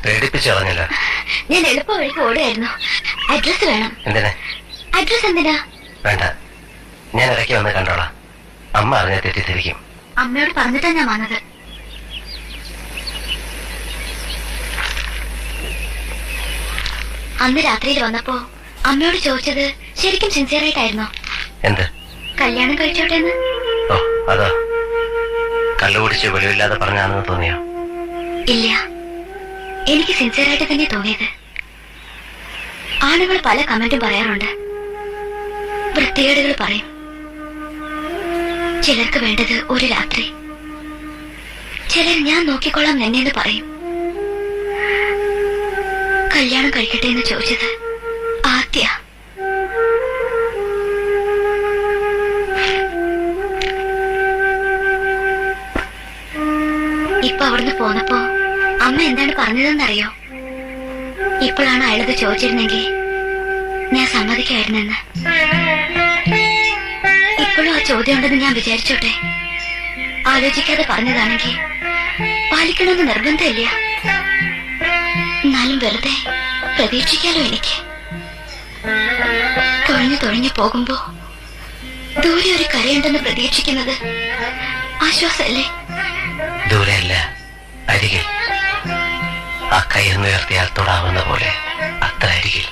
പേടിപ്പിച്ചു കളഞ്ഞല്ലോ. ഞാൻ എളുപ്പ വഴിക്ക് ഓടുകയായിരുന്നു. അഡ്രസ് വേണം. എന്തിനാ? അഡ്രസ് എന്തിനാ? വേണ്ട, ഞാൻ ഇടയ്ക്ക് വന്ന് കണ്ടോളാം. അമ്മ അറിഞ്ഞ തെറ്റിദ്ധരിക്കും. അമ്മയോട് പറഞ്ഞിട്ടാ ഞാൻ വന്നത്. അന്ന് രാത്രിയിൽ വന്നപ്പോ അമ്മയോട് ചോദിച്ചത് ശരിക്കും സിൻസിയർ ആയിട്ടായിരുന്നോ? എന്ത്? കല്യാണം കഴിച്ചോട്ടെന്ന്. ഓ, അതോ? കള്ളുകുടിച്ച് വെളിവില്ലാതെ പറഞ്ഞാണെന്ന് തോന്നിയോ? ഇല്ല, എനിക്ക് സിൻസിയർ ആയിട്ട് തന്നെ തോന്നിയത്. ആണുങ്ങൾ പല കമന്റും പറയാറുണ്ട്, വൃത്തികേടുകൾ പറയും. ചിലർക്ക് വേണ്ടത് ഒരു രാത്രി, ചിലർ ഞാൻ നോക്കിക്കൊള്ളാം എന്നെന്ന് പറയും. കല്യാണം കഴിക്കട്ടെ എന്ന് ചോദിച്ചത് ആദ്യ. ഇപ്പൊ അവിടുന്ന് പോന്നപ്പോ അമ്മ എന്താണ് പറഞ്ഞതെന്നറിയോ? ഇപ്പോഴാണ് അയാളത് ചോദിച്ചിരുന്നെങ്കിൽ ഞാൻ സമ്മതിക്കായിരുന്നെന്ന്. ഇപ്പോഴും ആ ചോദ്യം ഉണ്ടെന്ന് ഞാൻ വിചാരിച്ചോട്ടെ. ആലോചിക്കാതെ പറഞ്ഞതാണെങ്കിൽ പാലിക്കണമെന്ന് നിർബന്ധമില്ല. എന്നാലും വെറുതെ പ്രതീക്ഷിക്കാലോ എനിക്ക്. തുഴഞ്ഞു പോകുമ്പോ ദൂരെ ഒരു കരയുണ്ടെന്ന് പ്രതീക്ഷിക്കുന്നത് ആശ്വാസമല്ലേ? ദൂരെയല്ല, അരികിൽ. ആ കൈ ഉയർത്തിയാൽ തൊടാവുന്ന പോലെ, അത്ര അരികിൽ.